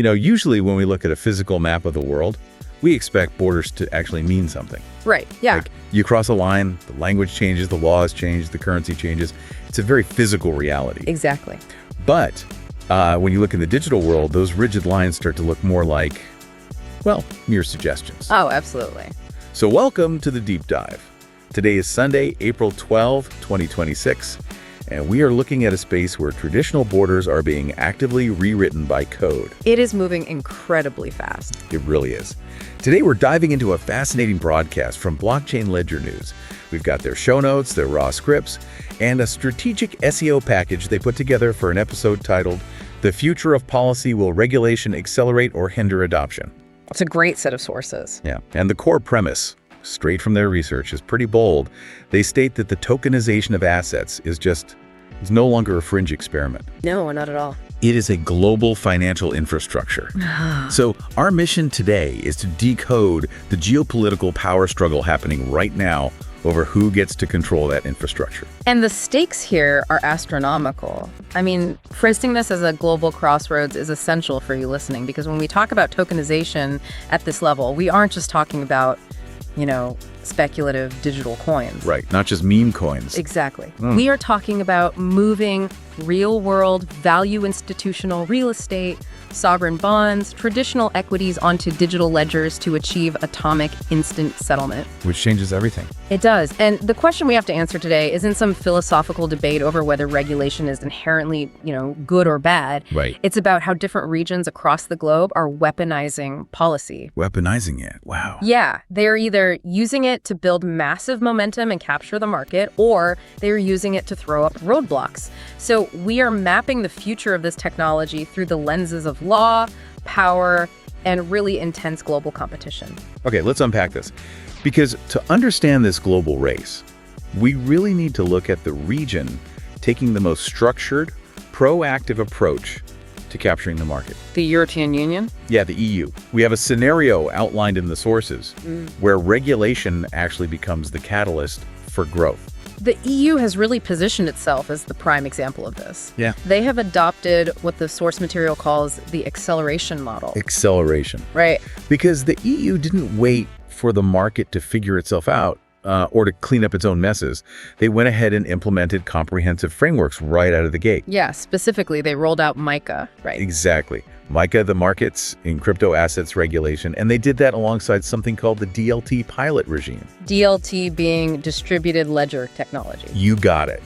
Usually when we look at a physical map of the world, we expect borders to actually mean something. Right, yeah. Like you cross a line, the language changes, the laws change, the currency changes. It's a very physical reality. Exactly. But when you look in the digital world, those rigid lines start to look more like, well, mere suggestions. Oh, absolutely. So welcome to the Deep Dive. Today is Sunday, April 12, 2026, and we are looking at a space where traditional borders are being actively rewritten by code. It is moving incredibly fast. It really is. Today we're diving into a fascinating broadcast from Blockchain Ledger News. We've got their show notes, their raw scripts, and a strategic SEO package they put together for an episode titled, "The Future of Policy: Will Regulation Accelerate or Hinder Adoption?" It's a great set of sources. Yeah, and the core premise, straight from their research, is pretty bold. They state that the tokenization of assets is no longer a fringe experiment. No, not at all. It is a global financial infrastructure. So our mission today is to decode the geopolitical power struggle happening right now over who gets to control that infrastructure. And the stakes here are astronomical. I mean, phrasing this as a global crossroads is essential for you listening, because when we talk about tokenization at this level, we aren't just talking about, speculative digital coins. Right, not just meme coins. Exactly. We are talking about moving real-world, value institutional real estate, sovereign bonds, traditional equities onto digital ledgers to achieve atomic instant settlement. Which changes everything. It does. And the question we have to answer today isn't some philosophical debate over whether regulation is inherently, good or bad. Right. It's about how different regions across the globe are weaponizing policy. Weaponizing it. Wow. Yeah. They're either using it to build massive momentum and capture the market, or they're using it to throw up roadblocks. So we are mapping the future of this technology through the lenses of law, power, and really intense global competition. Okay, let's unpack this. Because to understand this global race, we really need to look at the region taking the most structured, proactive approach to capturing the market. The European Union? Yeah, the EU. We have a scenario outlined in the sources where regulation actually becomes the catalyst for growth. The EU has really positioned itself as the prime example of this. Yeah. They have adopted what the source material calls the acceleration model. Acceleration. Right. Because the EU didn't wait for the market to figure itself out or to clean up its own messes. They went ahead and implemented comprehensive frameworks right out of the gate. Yeah, specifically, they rolled out MiCA, right? Exactly. MiCA, the Markets in Crypto Assets Regulation, and they did that alongside something called the DLT pilot regime. DLT being distributed ledger technology. You got it.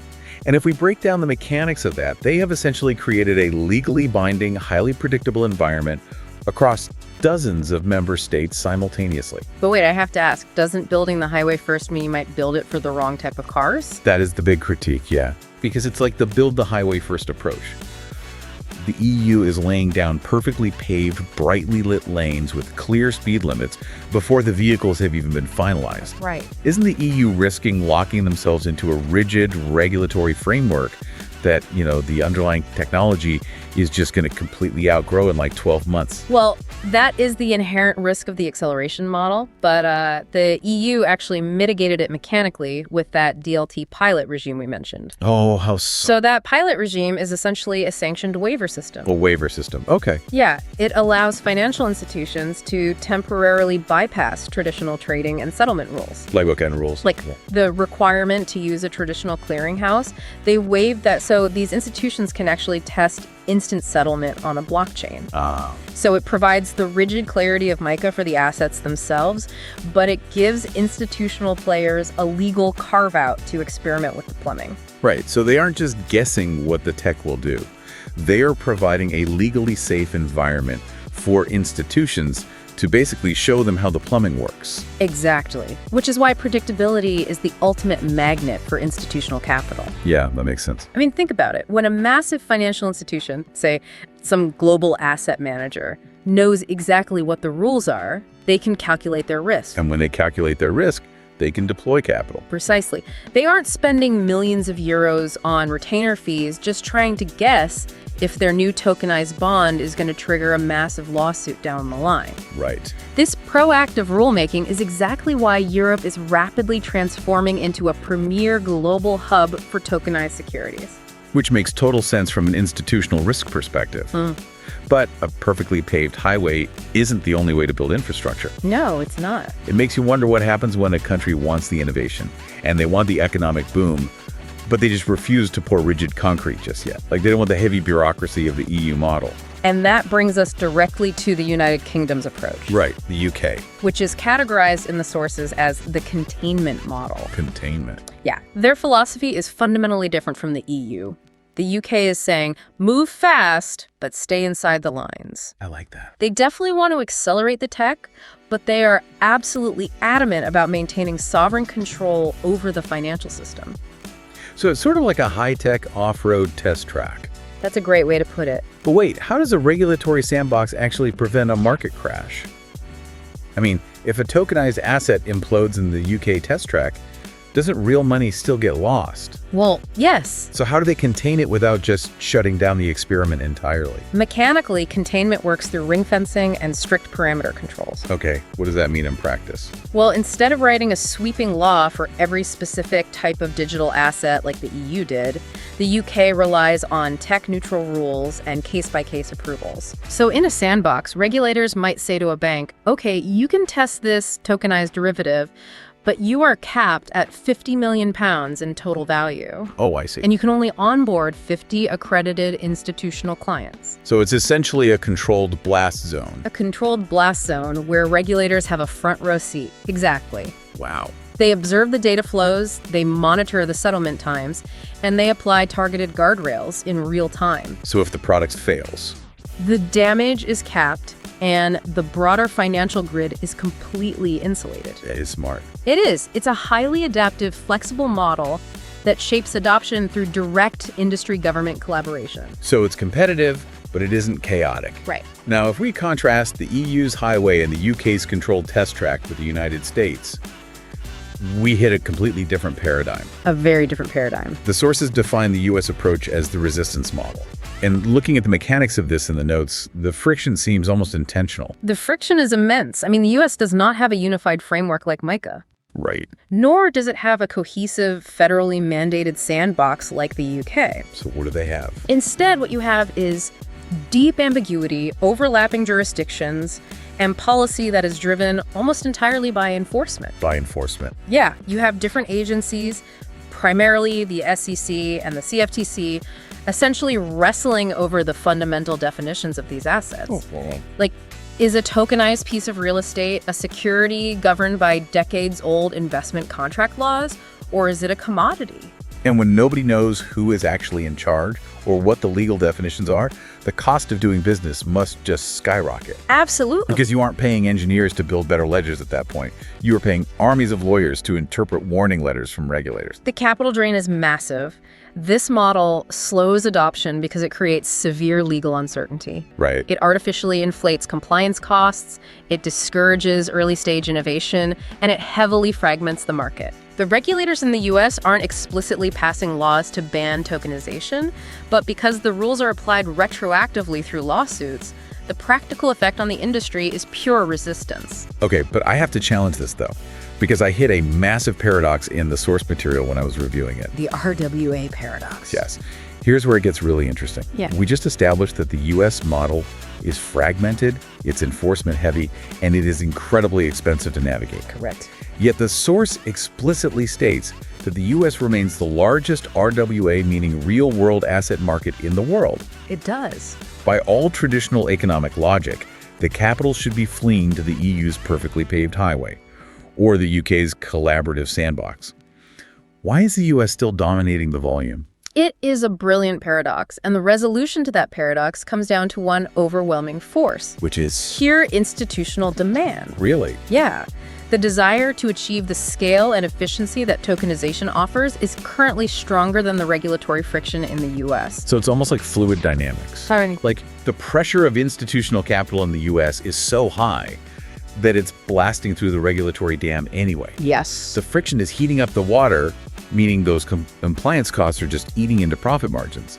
And if we break down the mechanics of that, they have essentially created a legally binding, highly predictable environment across dozens of member states simultaneously. But wait, I have to ask, doesn't building the highway first mean you might build it for the wrong type of cars? That is the big critique, yeah. Because it's like the build the highway first approach. The EU is laying down perfectly paved, brightly lit lanes with clear speed limits before the vehicles have even been finalized. Right. Isn't the EU risking locking themselves into a rigid regulatory framework that, the underlying technology is just going to completely outgrow in like 12 months? Well, that is the inherent risk of the acceleration model, but the EU actually mitigated it mechanically with that DLT pilot regime we mentioned. Oh, how So that pilot regime is essentially a sanctioned waiver system. A waiver system. Okay. Yeah, it allows financial institutions to temporarily bypass traditional trading and settlement rules. Like what kind of rules? Like the requirement to use a traditional clearinghouse. They waived that so these institutions can actually test instant settlement on a blockchain. So it provides the rigid clarity of MiCA for the assets themselves, but it gives institutional players a legal carve-out to experiment with the plumbing. Right, so they aren't just guessing what the tech will do. They are providing a legally safe environment for institutions to basically show them how the plumbing works. Exactly. Which is why predictability is the ultimate magnet for institutional capital. Yeah, that makes sense. I mean, think about it. When a massive financial institution, say some global asset manager, knows exactly what the rules are, they can calculate their risk. And when they calculate their risk, they can deploy capital. Precisely. They aren't spending millions of euros on retainer fees just trying to guess if their new tokenized bond is going to trigger a massive lawsuit down the line. Right. This proactive rulemaking is exactly why Europe is rapidly transforming into a premier global hub for tokenized securities. Which makes total sense from an institutional risk perspective. But a perfectly paved highway isn't the only way to build infrastructure. No, it's not. It makes you wonder what happens when a country wants the innovation and they want the economic boom, but they just refuse to pour rigid concrete just yet. Like, they don't want the heavy bureaucracy of the EU model. And that brings us directly to the United Kingdom's approach. Right, the UK. Which is categorized in the sources as the containment model. Containment. Yeah. Their philosophy is fundamentally different from the EU. The UK is saying, move fast, but stay inside the lines. I like that. They definitely want to accelerate the tech, but they are absolutely adamant about maintaining sovereign control over the financial system. So it's sort of like a high-tech off-road test track. That's a great way to put it. But wait, how does a regulatory sandbox actually prevent a market crash? I mean, if a tokenized asset implodes in the UK test track, doesn't real money still get lost? Well, yes. So how do they contain it without just shutting down the experiment entirely? Mechanically, containment works through ring fencing and strict parameter controls. Okay, what does that mean in practice? Well, instead of writing a sweeping law for every specific type of digital asset like the EU did, the UK relies on tech-neutral rules and case-by-case approvals. So in a sandbox, regulators might say to a bank, okay, you can test this tokenized derivative, but you are capped at £50 million in total value. Oh, I see. And you can only onboard 50 accredited institutional clients. So it's essentially a controlled blast zone. A controlled blast zone where regulators have a front row seat. Exactly. Wow. They observe the data flows, they monitor the settlement times, and they apply targeted guardrails in real time. So if the product fails? The damage is capped, and the broader financial grid is completely insulated. That is smart. It is. It's a highly adaptive, flexible model that shapes adoption through direct industry-government collaboration. So it's competitive, but it isn't chaotic. Right. Now, if we contrast the EU's highway and the UK's controlled test track with the United States, we hit a completely different paradigm. A very different paradigm. The sources define the US approach as the resistance model. And looking at the mechanics of this in the notes, the friction seems almost intentional. The friction is immense. I mean, the US does not have a unified framework like MiCA. Right. Nor does it have a cohesive, federally mandated sandbox like the UK. So what do they have? Instead, what you have is deep ambiguity, overlapping jurisdictions, and policy that is driven almost entirely by enforcement. By enforcement. Yeah, you have different agencies, primarily the SEC and the CFTC, essentially wrestling over the fundamental definitions of these assets. Like, is a tokenized piece of real estate a security governed by decades-old investment contract laws, or is it a commodity? And when nobody knows who is actually in charge or what the legal definitions are, the cost of doing business must just skyrocket. Absolutely. Because you aren't paying engineers to build better ledgers at that point. You are paying armies of lawyers to interpret warning letters from regulators. The capital drain is massive. This model slows adoption because it creates severe legal uncertainty. Right. It artificially inflates compliance costs, it discourages early-stage innovation, and it heavily fragments the market. The regulators in the US aren't explicitly passing laws to ban tokenization, but because the rules are applied retroactively through lawsuits, the practical effect on the industry is pure resistance. Okay, but I have to challenge this, though, because I hit a massive paradox in the source material when I was reviewing it. The RWA paradox. Yes. Here's where it gets really interesting. Yeah. We just established that the US model is fragmented, it's enforcement heavy, and it is incredibly expensive to navigate. Correct. Yet the source explicitly states that the US remains the largest RWA, meaning real-world asset market in the world. It does. By all traditional economic logic, the capital should be fleeing to the EU's perfectly paved highway, or the UK's collaborative sandbox. Why is the US still dominating the volume? It is a brilliant paradox, and the resolution to that paradox comes down to one overwhelming force. Which is? Pure institutional demand. Really? Yeah. The desire to achieve the scale and efficiency that tokenization offers is currently stronger than the regulatory friction in the US. So it's almost like fluid dynamics. Sorry. Like, the pressure of institutional capital in the US is so high that it's blasting through the regulatory dam anyway. Yes. The friction is heating up the water, meaning those compliance costs are just eating into profit margins.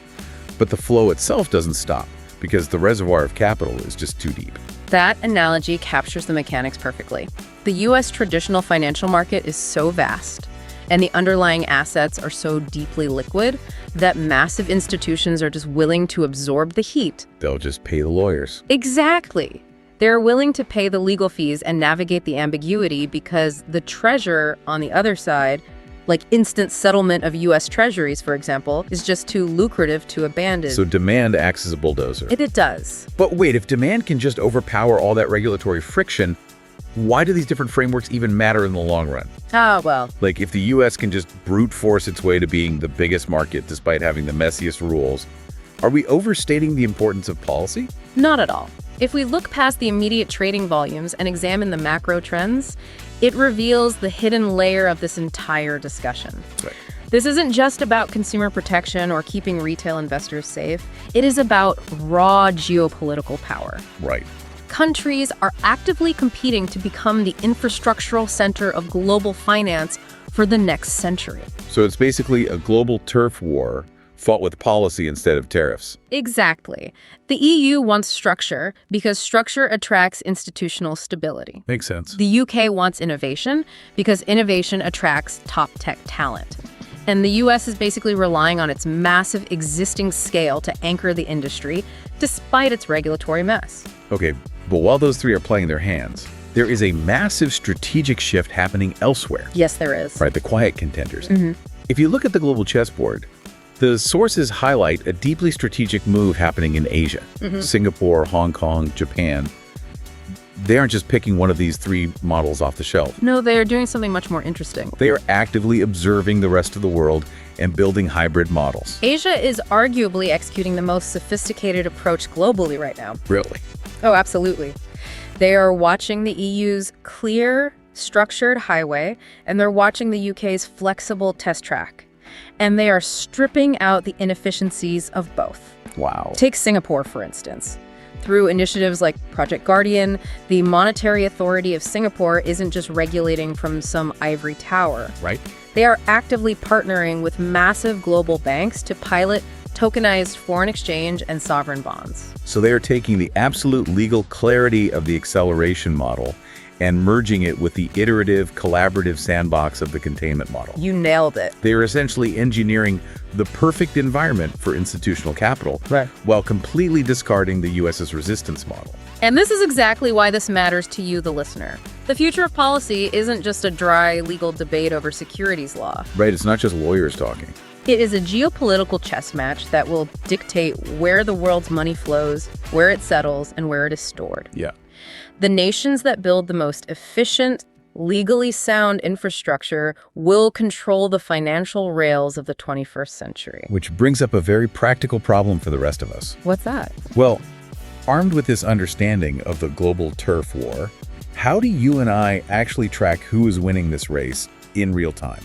But the flow itself doesn't stop because the reservoir of capital is just too deep. That analogy captures the mechanics perfectly. The US traditional financial market is so vast. And the underlying assets are so deeply liquid that massive institutions are just willing to absorb the heat. They'll just pay the lawyers. Exactly. They're willing to pay the legal fees and navigate the ambiguity because the treasure on the other side, like instant settlement of U.S. treasuries, for example, is just too lucrative to abandon. So demand acts as a bulldozer. It does. But wait, if demand can just overpower all that regulatory friction, why do these different frameworks even matter in the long run? Well. Like, if the U.S. can just brute force its way to being the biggest market despite having the messiest rules, are we overstating the importance of policy? Not at all. If we look past the immediate trading volumes and examine the macro trends, it reveals the hidden layer of this entire discussion. Right. This isn't just about consumer protection or keeping retail investors safe. It is about raw geopolitical power. Right. Countries are actively competing to become the infrastructural center of global finance for the next century. So it's basically a global turf war fought with policy instead of tariffs. Exactly. The EU wants structure because structure attracts institutional stability. Makes sense. The UK wants innovation because innovation attracts top tech talent. And the US is basically relying on its massive existing scale to anchor the industry despite its regulatory mess. Okay, but while those three are playing their hands, there is a massive strategic shift happening elsewhere. Yes, there is. Right, the quiet contenders. If you look at the global chessboard, the sources highlight a deeply strategic move happening in Asia. Singapore, Hong Kong, Japan. They aren't just picking one of these three models off the shelf. No, they are doing something much more interesting. They are actively observing the rest of the world and building hybrid models. Asia is arguably executing the most sophisticated approach globally right now. Really? Oh, absolutely. They are watching the EU's clear, structured highway, and they're watching the UK's flexible test track. And they are stripping out the inefficiencies of both. Wow. Take Singapore, for instance. Through initiatives like Project Guardian, the Monetary Authority of Singapore isn't just regulating from some ivory tower. Right. They are actively partnering with massive global banks to pilot tokenized foreign exchange and sovereign bonds. So they are taking the absolute legal clarity of the acceleration model and merging it with the iterative, collaborative sandbox of the containment model. You nailed it. They are essentially engineering the perfect environment for institutional capital, Right, while completely discarding the US's resistance model. And this is exactly why this matters to you, the listener. The future of policy isn't just a dry legal debate over securities law. Right, it's not just lawyers talking. It is a geopolitical chess match that will dictate where the world's money flows, where it settles, and where it is stored. Yeah. The nations that build the most efficient, legally sound infrastructure will control the financial rails of the 21st century. Which brings up a very practical problem for the rest of us. What's that? Well, armed with this understanding of the global turf war, how do you and I actually track who is winning this race in real time?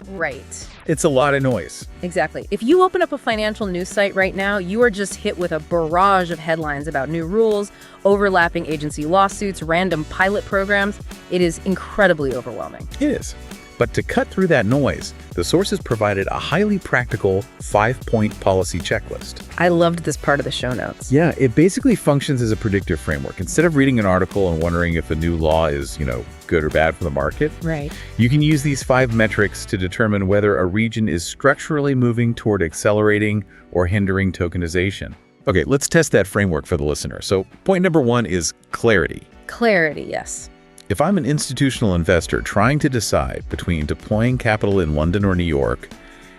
Right. It's a lot of noise. Exactly. If you open up a financial news site right now, you are just hit with a barrage of headlines about new rules, overlapping agency lawsuits, random pilot programs. It is incredibly overwhelming. It is. But to cut through that noise, the sources provided a highly practical 5-point policy checklist. I loved this part of the show notes. Yeah, it basically functions as a predictive framework. Instead of reading an article and wondering if a new law is, good or bad for the market, Right. you can use these 5 metrics to determine whether a region is structurally moving toward accelerating or hindering tokenization. Okay, let's test that framework for the listener. So point number 1 is clarity. Clarity, yes. If I'm an institutional investor trying to decide between deploying capital in London or New York,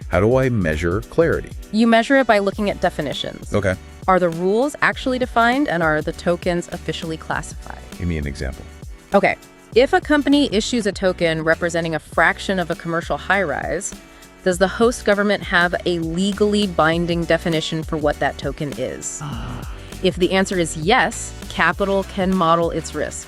how do I measure clarity? You measure it by looking at definitions. Okay. Are the rules actually defined and are the tokens officially classified? Give me an example. Okay. If a company issues a token representing a fraction of a commercial high-rise, does the host government have a legally binding definition for what that token is? If the answer is yes, capital can model its risk.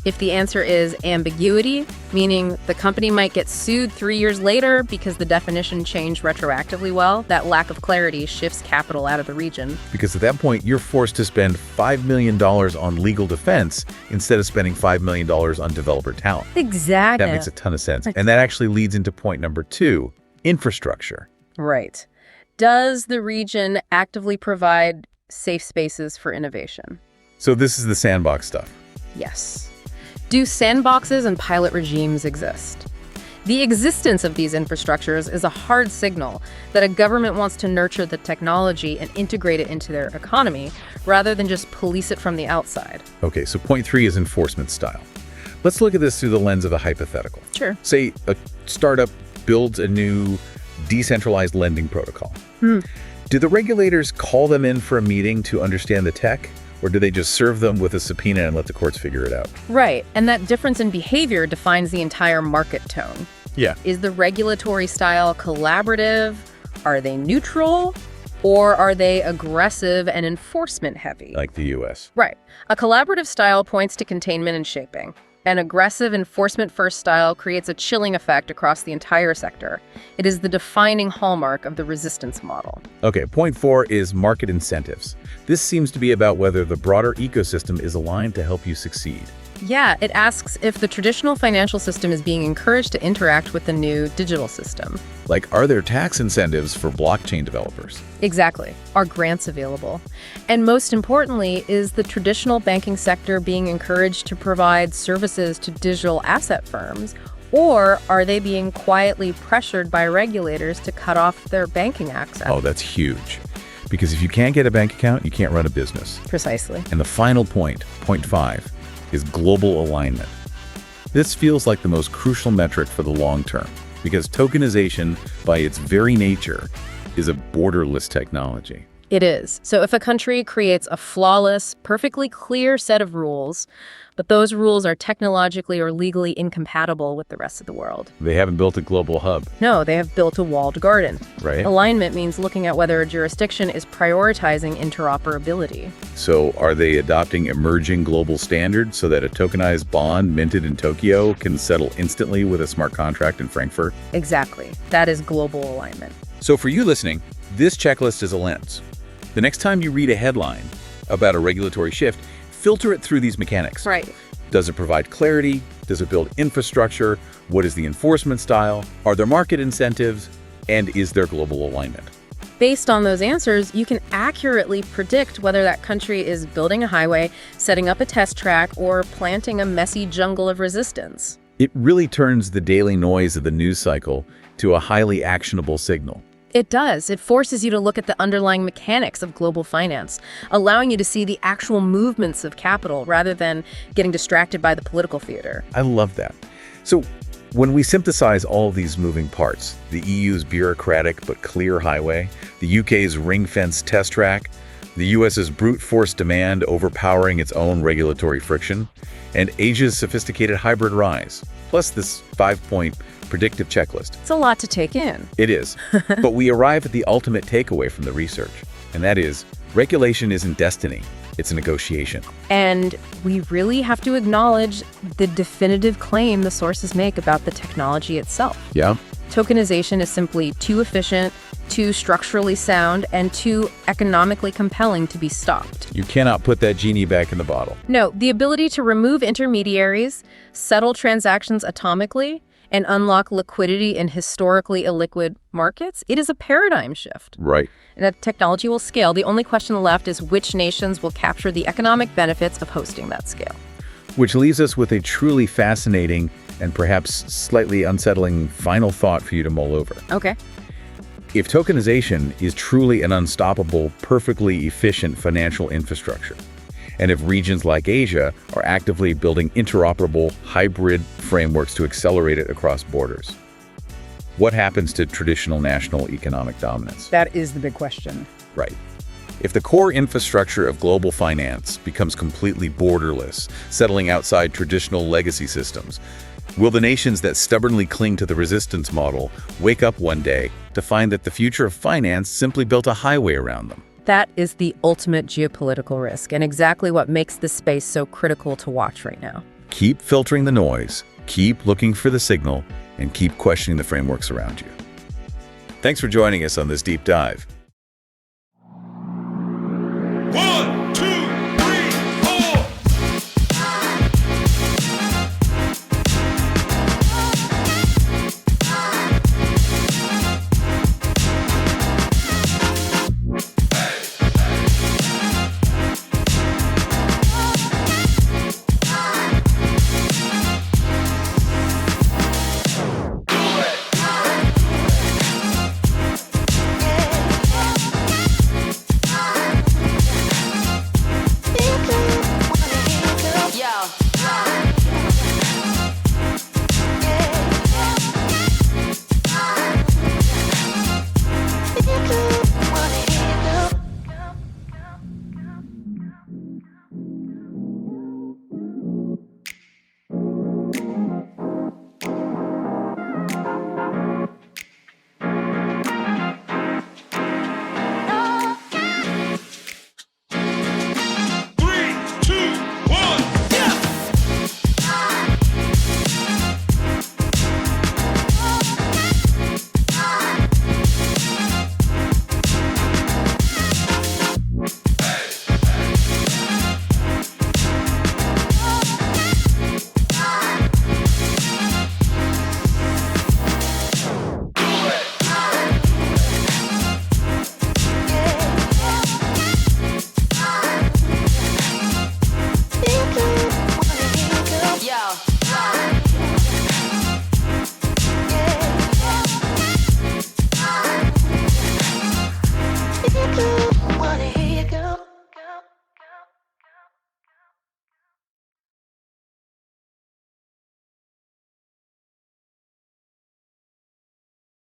If the answer is ambiguity, meaning the company might get sued 3 years later because the definition changed retroactively, well, that lack of clarity shifts capital out of the region. Because at that point, you're forced to spend $5 million on legal defense instead of spending $5 million on developer talent. Exactly. That makes a ton of sense. And that actually leads into point number 2, infrastructure. Right. Does the region actively provide safe spaces for innovation? So this is the sandbox stuff. Yes. Do sandboxes and pilot regimes exist? The existence of these infrastructures is a hard signal that a government wants to nurture the technology and integrate it into their economy, rather than just police it from the outside. Okay, so point 3 is enforcement style. Let's look at this through the lens of a hypothetical. Sure. Say a startup builds a new decentralized lending protocol. Do the regulators call them in for a meeting to understand the tech, or do they just serve them with a subpoena and let the courts figure it out? Right, and that difference in behavior defines the entire market tone. Yeah. Is the regulatory style collaborative? Are they neutral? Or are they aggressive and enforcement heavy? Like the US. Right. A collaborative style points to containment and shaping. An aggressive enforcement-first style creates a chilling effect across the entire sector. It is the defining hallmark of the resistance model. Okay, point 4 is market incentives. This seems to be about whether the broader ecosystem is aligned to help you succeed. Yeah, it asks if the traditional financial system is being encouraged to interact with the new digital system. Like, are there tax incentives for blockchain developers? Exactly. Are grants available? And most importantly, is the traditional banking sector being encouraged to provide services to digital asset firms, or are they being quietly pressured by regulators to cut off their banking access? Oh, that's huge. Because if you can't get a bank account, you can't run a business. Precisely. And the final point, point 5, is global alignment. This feels like the most crucial metric for the long term, because tokenization, by its very nature, is a borderless technology. It is. So if a country creates a flawless, perfectly clear set of rules, but those rules are technologically or legally incompatible with the rest of the world. They haven't built a global hub. No, they have built a walled garden. Right. Alignment means looking at whether a jurisdiction is prioritizing interoperability. So are they adopting emerging global standards so that a tokenized bond minted in Tokyo can settle instantly with a smart contract in Frankfurt? Exactly. That is global alignment. So for you listening, this checklist is a lens. The next time you read a headline about a regulatory shift, filter it through these mechanics. Right. Does it provide clarity? Does it build infrastructure? What is the enforcement style? Are there market incentives? And is there global alignment? Based on those answers, you can accurately predict whether that country is building a highway, setting up a test track, or planting a messy jungle of resistance. It really turns the daily noise of the news cycle to a highly actionable signal. It does. It forces you to look at the underlying mechanics of global finance, allowing you to see the actual movements of capital rather than getting distracted by the political theater. I love that. So when we synthesize all of these moving parts, the EU's bureaucratic but clear highway, the UK's ring-fenced test track, the US's brute force demand overpowering its own regulatory friction, and Asia's sophisticated hybrid rise, plus this 5-point predictive checklist. It's a lot to take in. It is. But we arrive at the ultimate takeaway from the research, and that is, regulation isn't destiny, it's a negotiation. And we really have to acknowledge the definitive claim the sources make about the technology itself. Yeah? Tokenization is simply too efficient, too structurally sound, and too economically compelling to be stopped. You cannot put that genie back in the bottle. No, the ability to remove intermediaries, settle transactions atomically, and unlock liquidity in historically illiquid markets, it is a paradigm shift. Right. And that technology will scale. The only question left is which nations will capture the economic benefits of hosting that scale. Which leaves us with a truly fascinating and perhaps slightly unsettling final thought for you to mull over. Okay. If tokenization is truly an unstoppable, perfectly efficient financial infrastructure, and if regions like Asia are actively building interoperable hybrid frameworks to accelerate it across borders, what happens to traditional national economic dominance? That is the big question. Right. If the core infrastructure of global finance becomes completely borderless, settling outside traditional legacy systems, will the nations that stubbornly cling to the resistance model wake up one day to find that the future of finance simply built a highway around them? That is the ultimate geopolitical risk, and exactly what makes this space so critical to watch right now. Keep filtering the noise, keep looking for the signal, and keep questioning the frameworks around you. Thanks for joining us on this deep dive.